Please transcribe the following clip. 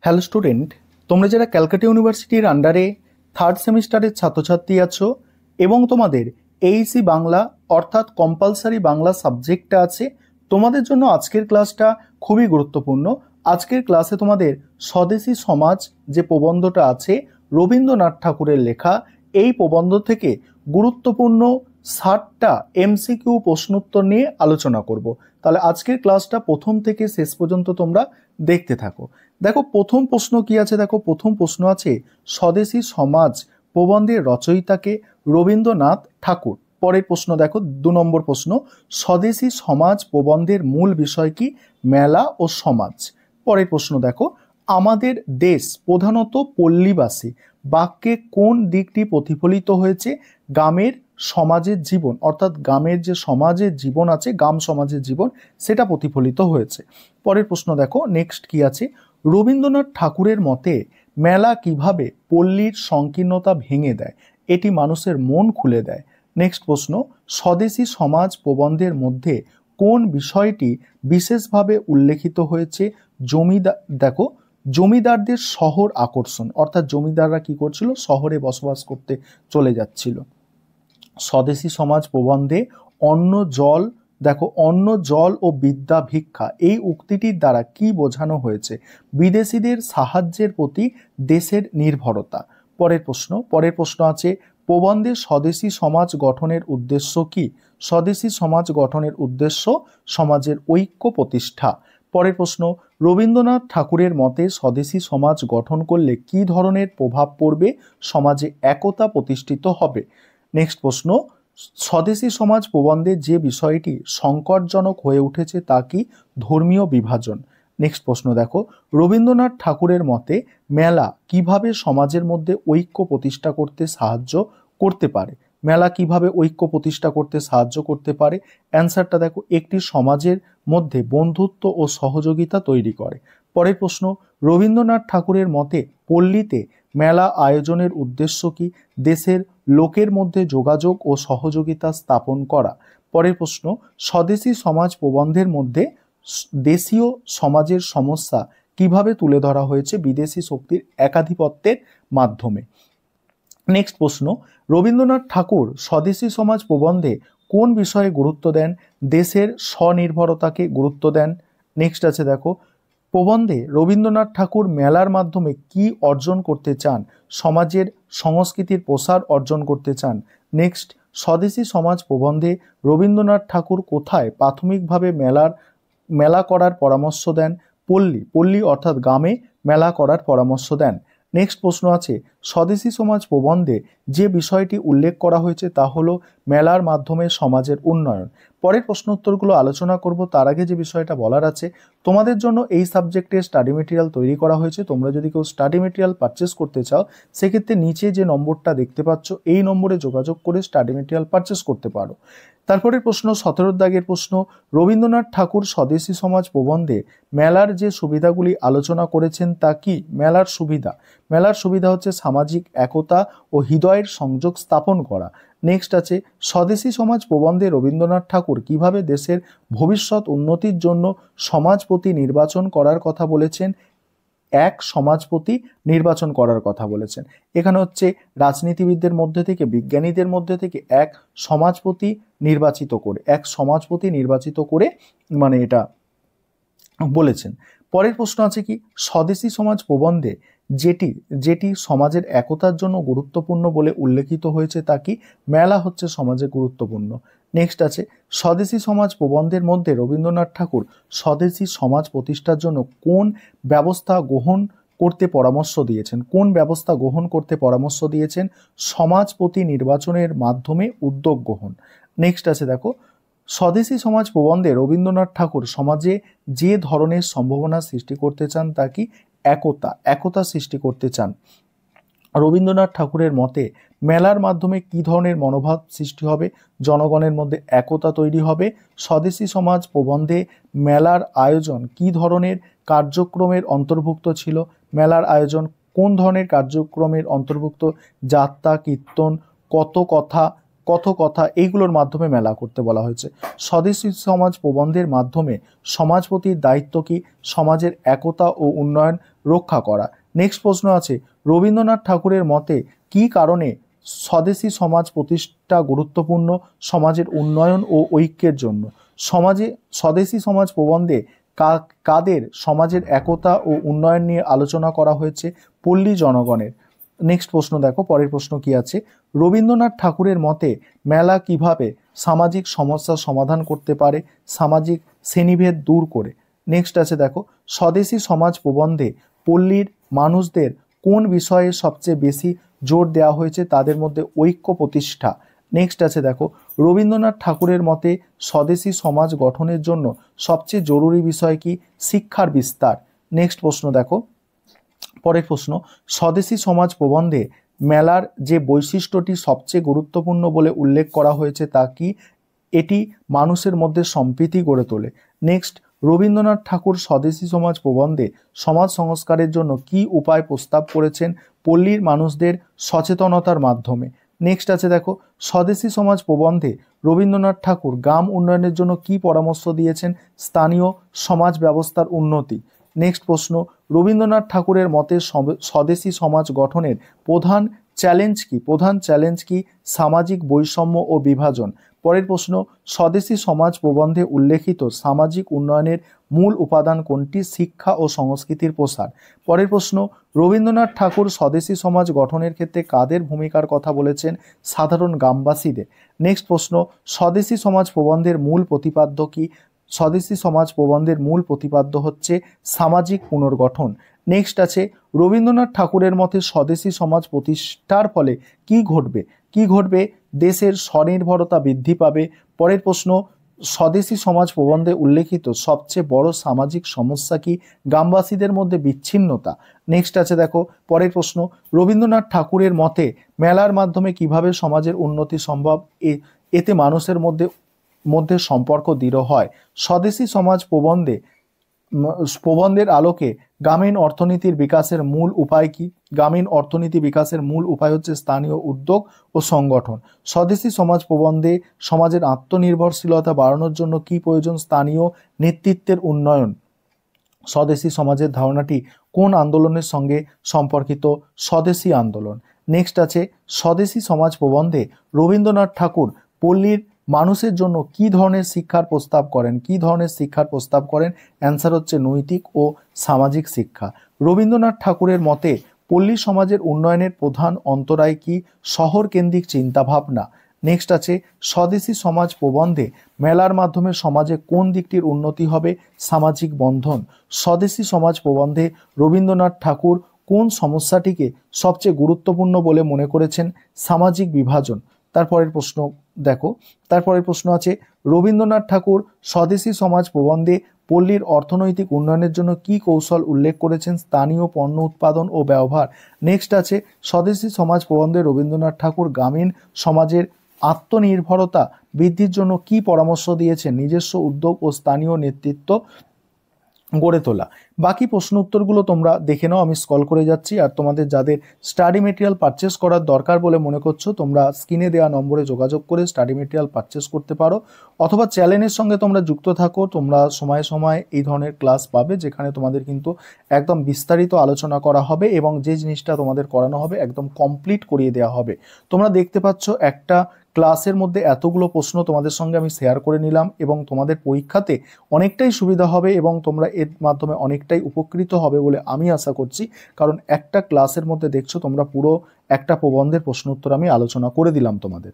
Hello student, তোমরা যারা ক্যালকাটা ইউনিভার্সিটির আন্ডারে থার্ড সেমিস্টারের ছাত্রছাত্রী আছো এবং তোমাদের এইসি বাংলা অর্থাৎ কম্পালসারি বাংলা সাবজেক্টটা আছে, তোমাদের জন্য আজকের ক্লাসটা খুবই গুরুত্বপূর্ণ। আজকের ক্লাসে তোমাদের স্বদেশী সমাজ যে প্রবন্ধটা আছে রবীন্দ্রনাথ ঠাকুরের লেখা, এই প্রবন্ধ থেকে গুরুত্বপূর্ণ 60টা এমসিকিউ প্রশ্নোত্তর নিয়ে আলোচনা করব। তাহলে আজকের ক্লাসটা প্রথম থেকে শেষ পর্যন্ত তোমরা দেখতে থাকো। দেখো প্রথম প্রশ্ন কি আছে, দেখো প্রথম প্রশ্ন আছে স্বদেশী সমাজ প্রবন্ধের রচয়িতাকে রবীন্দ্রনাথ ঠাকুর। পরের প্রশ্ন দেখো 2 নম্বর প্রশ্ন, স্বদেশী সমাজ প্রবন্ধের মূল বিষয় কি? মেলা ও সমাজ। পরের প্রশ্ন দেখো, আমাদের দেশ প্রধানত পল্লীবাসী, বাক্যে কোন দিকটি প্রতিফলিত হয়েছে? গ্রামের সমাজের জীবন, অর্থাৎ গ্রামের যে সমাজের জীবন আছে, গ্রাম সমাজের জীবন, সেটা প্রতিফলিত হয়েছে। পরের প্রশ্ন দেখো নেক্সট কি আছে, রবীন্দ্রনাথ ঠাকুরের মতে মেলা কিভাবে পল্লীর সংকীর্ণতা ভেঙে দেয়? এটি মানুষের মন খুলে দেয়। নেক্সট প্রশ্ন, স্বদেশী সমাজ প্রবন্ধের মধ্যে কোন বিষয়টি বিশেষভাবে উল্লেখিত হয়েছে? দেখো জমিদারদের শহর আকর্ষণ, অর্থাৎ জমিদাররা কি করছিল? শহরে বসবাস করতে চলে যাচ্ছিল। স্বদেশী সমাজ প্রবন্ধে অন্ন জল, দেখো অন্ন জল ও বিদ্যা ভিক্ষা, এই উক্তিটির দ্বারা কি বোঝানো হয়েছে? বিদেশিদের সাহায্যের প্রতি দেশের নির্ভরতা। পরের প্রশ্ন আছে প্রবন্ধে স্বদেশী সমাজ গঠনের উদ্দেশ্য কি? স্বদেশী সমাজ গঠনের উদ্দেশ্য সমাজের ঐক্য প্রতিষ্ঠা। পরের প্রশ্ন, রবীন্দ্রনাথ ঠাকুরের মতে স্বদেশী সমাজ গঠন করলে কি ধরনের প্রভাব পড়বে? সমাজে একতা প্রতিষ্ঠিত হবে। নেক্সট প্রশ্ন, স্বদেশী সমাজ প্রবন্ধে যে বিষয়টি সংকটজনক হয়ে উঠেছে তা কি? ধর্মীয় বিভাজন। নেক্সট প্রশ্ন দেখো, রবীন্দ্রনাথ ঠাকুরের মতে মেলা কিভাবে সমাজের মধ্যে ঐক্য প্রতিষ্ঠা করতে সাহায্য করতে পারে? মেলা কিভাবে ঐক্য প্রতিষ্ঠা করতে সাহায্য করতে পারে? অ্যান্সারটা দেখো, একটি সমাজের মধ্যে বন্ধুত্ব ও সহযোগিতা তৈরি করে। পরের প্রশ্ন, রবীন্দ্রনাথ ঠাকুরের মতে পল্লীতে মেলা আয়োজনের উদ্দেশ্য কি? দেশের লোকের মধ্যে যোগাযোগ ও সহযোগিতা স্থাপন করা। পরের প্রশ্ন, স্বদেশী সমাজ প্রবন্ধের মধ্যে দেশীয় সমাজের সমস্যা কিভাবে তুলে ধরা হয়েছে? বিদেশি শক্তির একাধিপত্যের মাধ্যমে। নেক্সট প্রশ্ন, রবীন্দ্রনাথ ঠাকুর স্বদেশী সমাজ প্রবন্ধে কোন বিষয়ে গুরুত্ব দেন? দেশের স্বনির্ভরতাকে গুরুত্ব দেন। নেক্সট আছে দেখো, প্রবন্ধে রবীন্দ্রনাথ ঠাকুর মেলার মাধ্যমে কি অর্জন করতে চান? সমাজের সংস্কৃতির প্রসার অর্জন করতে চান। নেক্সট, স্বদেশী সমাজ প্রবন্ধে রবীন্দ্রনাথ ঠাকুর কোথায় প্রাথমিকভাবে মেলা করার পরামর্শ দেন? পল্লী অর্থাৎ গ্রামে মেলা করার পরামর্শ দেন। নেক্সট প্রশ্ন আছে, স্বদেশী সমাজ প্রবন্ধে যে বিষয়টি উল্লেখ করা হয়েছে তা হলো মেলার মাধ্যমে সমাজের উন্নয়ন। পরের প্রশ্ন উত্তরগুলো আলোচনা করব, তার আগে যে বিষয়টা বলার আছে, তোমাদের জন্য এই সাবজেক্টে স্টাডি মেটেরিয়াল তৈরি করা হয়েছে। তোমরা যদি কেউ স্টাডি মেটেরিয়াল পারচেস করতে চাও, সেক্ষেত্রে নিচে যে নম্বরটা দেখতে পাচ্ছ এই নম্বরে যোগাযোগ করে স্টাডি মেটেরিয়াল পারচেস করতে পারো। তারপরের প্রশ্ন 17 দাগের প্রশ্ন, রবীন্দ্রনাথ ঠাকুর স্বদেশী সমাজ প্রবন্ধে মেলার যে সুবিধাগুলি আলোচনা করেছেন তা কি? মেলার সুবিধা হচ্ছে সামাজিক একতা ও হৃদয়ের সংযোগ স্থাপন করা। নেক্সট আছে, স্বদেশী সমাজ প্রবন্ধে রবীন্দ্রনাথ ঠাকুর কিভাবে দেশের ভবিষ্যৎ উন্নতির জন্য সমাজপতি নির্বাচন করার কথা বলেছেন? এক সমাজপতি নির্বাচন করার কথা বলেছেন। এখানে হচ্ছে রাজনীতিবিদদের মধ্যে থেকে, বিজ্ঞানীদের মধ্যে থেকে এক সমাজপতি নির্বাচিত করে মানে এটা বলেছেন। পরের প্রশ্ন আছে কি, স্বদেশী সমাজ প্রবন্ধে যেটি সমাজের একতার জন্য গুরুত্বপূর্ণ বলে উল্লেখিত হয়েছে তা কি? মেলা হচ্ছে সমাজে গুরুত্বপূর্ণ। নেক্সট আছে, স্বদেশী সমাজ প্রবন্ধের মধ্যে রবীন্দ্রনাথ ঠাকুর স্বদেশী সমাজ প্রতিষ্ঠার জন্য কোন ব্যবস্থা গ্রহণ করতে পরামর্শ দিয়েছেন? সমাজপতি নির্বাচনের মাধ্যমে উদ্যোগ গ্রহণ। নেক্সট আছে দেখো, স্বদেশী সমাজ প্রবন্ধে রবীন্দ্রনাথ ঠাকুর সমাজে যে ধরনের সম্ভাবনা সৃষ্টি করতে চান তা কি? একতা সৃষ্টি করতে চান। রবীন্দ্রনাথ ঠাকুরের মতে মেলার মাধ্যমে কি ধরনের মনোভাব সৃষ্টি হবে? জনগণের মধ্যে একতা তৈরি হবে। স্বদেশী সমাজ প্রবন্ধে মেলার আয়োজন কি ধরনের কার্যক্রমের অন্তর্ভুক্ত ছিল? মেলার আয়োজন কোন ধরনের কার্যক্রমের অন্তর্ভুক্ত? যাত্রা, কীর্তন, কথকথা এইগুলোর মাধ্যমে মেলা করতে বলা হয়েছে। স্বদেশী সমাজ প্রবন্ধের মাধ্যমে সমাজপতির দায়িত্ব কি? সমাজের একতা ও উন্নয়ন রক্ষা করা। নেক্সট প্রশ্ন আছে, রবীন্দ্রনাথ ঠাকুরের মতে কি কারণে স্বদেশী সমাজ প্রতিষ্ঠা গুরুত্বপূর্ণ সমাজের উন্নয়ন ও ঐক্যের জন্য? সমাজে স্বদেশী সমাজ প্রবন্ধে কাদের সমাজের একতা ও উন্নয়ন নিয়ে আলোচনা করা হয়েছে? পল্লী জনগণের। নেক্সট প্রশ্ন দেখো, পরের প্রশ্ন কি আছে, রবীন্দ্রনাথ ঠাকুরের মতে মেলা কিভাবে সামাজিক সমস্যার সমাধান করতে পারে সামাজিক শ্রেণীভেদ দূর করে? নেক্সট আছে দেখো, স্বদেশী সমাজ প্রবন্ধে পল্লীর মানুষদের কোন বিষয়ে সবচেয়ে বেশি জোর দেওয়া হয়েছে? তাদের মধ্যে ঐক্য প্রতিষ্ঠা। নেক্সট আছে দেখো, রবীন্দ্রনাথ ঠাকুরের মতে স্বদেশী সমাজ গঠনের জন্য সবচেয়ে জরুরি বিষয় কি? শিক্ষার বিস্তার। নেক্সট প্রশ্ন দেখো, পরের প্রশ্ন, স্বদেশী সমাজ প্রবন্ধে মেলার যে বৈশিষ্ট্যটি সবচেয়ে গুরুত্বপূর্ণ বলে উল্লেখ করা হয়েছে তা কি? এটি মানুষের মধ্যে সম্প্রীতি গড়ে তোলে। নেক্সট, রবীন্দ্রনাথ ঠাকুর স্বদেশী সমাজ প্রবন্ধে সমাজ সংস্কারের জন্য কি উপায় প্রস্তাব করেছেন? পল্লীর মানুষদের সচেতনতার মাধ্যমে। নেক্সট আছে দেখো, স্বদেশী সমাজ প্রবন্ধে রবীন্দ্রনাথ ঠাকুর গ্রাম উন্নয়নের জন্য কি পরামর্শ দিয়েছেন? স্থানীয় সমাজ ব্যবস্থার উন্নতি। নেক্সট প্রশ্ন, রবীন্দ্রনাথ ঠাকুরের মতে স্বদেশী সমাজ গঠনের প্রধান চ্যালেঞ্জ কি? প্রধান চ্যালেঞ্জ কি? সামাজিক বৈষম্য ও বিভাজন। পরের প্রশ্ন, স্বদেশী সমাজ প্রবন্ধে উল্লেখিত সামাজিক উন্নয়নের মূল উপাদান কোনটি? শিক্ষা ও সংস্কৃতির প্রসার। পরের প্রশ্ন, রবীন্দ্রনাথ ঠাকুর স্বদেশী সমাজ গঠনের ক্ষেত্রে কাদের ভূমিকার কথা বলেছেন? সাধারণ গ্রামবাসীদের। নেক্সট প্রশ্ন, স্বদেশী সমাজ প্রবন্ধের মূল প্রতিপাদ্য কি? স্বদেশী সমাজ প্রবন্ধের মূল প্রতিপাদ্য হচ্ছে সামাজিক পুনর্গঠন। নেক্সট আছে, রবীন্দ্রনাথ ঠাকুরের মতে স্বদেশী সমাজ প্রতিষ্ঠার ফলে কি ঘটবে? কি ঘটবে? দেশের স্বনির্ভরতা বৃদ্ধি পাবে। পরের প্রশ্ন, স্বদেশী সমাজ প্রবন্ধে উল্লেখিত সবচেয়ে বড় সামাজিক সমস্যা কি? গ্রামবাসীদের মধ্যে বিচ্ছিন্নতা। নেক্সট আছে দেখো, পরের প্রশ্ন, রবীন্দ্রনাথ ঠাকুরের মতে মেলার মাধ্যমে কিভাবে সমাজের উন্নতি সম্ভব? এতে মানুষের মধ্যে সম্পর্ক দৃঢ় হয়। স্বদেশী সমাজ প্রবন্ধের আলোকে গ্রামীণ অর্থনীতির বিকাশের মূল উপায় কি? গ্রামীণ অর্থনীতি বিকাশের মূল উপায় হচ্ছে স্থানীয় উদ্যোগ ও সংগঠন। স্বদেশী সমাজ প্রবন্ধে সমাজের আত্মনির্ভরশীলতা বাড়ানোর জন্য কি প্রয়োজন? স্থানীয় নেতৃত্বের উন্নয়ন। স্বদেশী সমাজের ধারণাটি কোন আন্দোলনের সঙ্গে সম্পর্কিত? স্বদেশী আন্দোলন। নেক্সট আছে, স্বদেশী সমাজ প্রবন্ধে রবীন্দ্রনাথ ঠাকুর পল্লীর মানুষের জন্য কি ধরনের শিক্ষার প্রস্তাব করেন? কি ধরনের শিক্ষার প্রস্তাব করেন? অ্যান্সার হচ্ছে নৈতিক ও সামাজিক শিক্ষা। রবীন্দ্রনাথ ঠাকুরের মতে পল্লী সমাজের উন্নয়নের প্রধান অন্তরায় কি? শহর কেন্দ্রিক চিন্তাভাবনা। নেক্সট আছে, স্বদেশী সমাজ প্রবন্ধে মেলার মাধ্যমে সমাজে কোন দিকটির উন্নতি হবে? সামাজিক বন্ধন। স্বদেশী সমাজ প্রবন্ধে রবীন্দ্রনাথ ঠাকুর কোন সমস্যাটিকে সবচেয়ে গুরুত্বপূর্ণ বলে মনে করেছেন? সামাজিক বিভাজন। তারপরের প্রশ্ন দেখো, তারপরের প্রশ্ন আছে, রবীন্দ্রনাথ ঠাকুর স্বদেশী সমাজ প্রবন্ধে পল্লীর অর্থনৈতিক উন্নয়নের জন্য কি কৌশল উল্লেখ করেছেন? স্থানীয় পণ্য উৎপাদন ও ব্যবহার। নেক্সট আছে, স্বদেশী সমাজ প্রবন্ধে রবীন্দ্রনাথ ঠাকুর গ্রামীণ সমাজের আত্মনির্ভরতা বৃদ্ধির জন্য কি পরামর্শ দিয়েছেন? নিজস্ব উদ্যোগ ও স্থানীয় নেতৃত্ব গড়ে তোলা। বাকি প্রশ্ন উত্তরগুলো তোমরা দেখে নাও, আমি স্ক্রল করে যাচ্ছি। আর তোমাদের যাদের স্টাডি মেটেরিয়াল পারচেস করার দরকার বলে মনে করছো, তোমরা স্ক্রিনে দেওয়া নম্বরে যোগাযোগ করে স্টাডি মেটেরিয়াল পারচেস করতে পারো, অথবা চ্যানেলের সঙ্গে তোমরা যুক্ত থাকো। তোমরা সময়ে সময়ে এই ধরনের ক্লাস পাবে, যেখানে তোমাদের কিন্তু একদম বিস্তারিত আলোচনা করা হবে এবং যে জিনিসটা তোমাদের করানো হবে একদম কমপ্লিট করিয়ে দেওয়া হবে। তোমরা দেখতে পাচ্ছ একটা ক্লাসের মধ্যে এতগুলো প্রশ্ন তোমাদের সঙ্গে আমি শেয়ার করে নিলাম, এবং তোমাদের পরীক্ষাতে অনেকটাই সুবিধা হবে এবং তোমরা এর মাধ্যমে অনেকটাই উপকৃত হবে বলে আমি আশা করছি। কারণ একটা ক্লাসের মধ্যে দেখছো তোমরা পুরো একটা প্রবন্ধের প্রশ্ন উত্তর আমি আলোচনা করে দিলাম তোমাদের।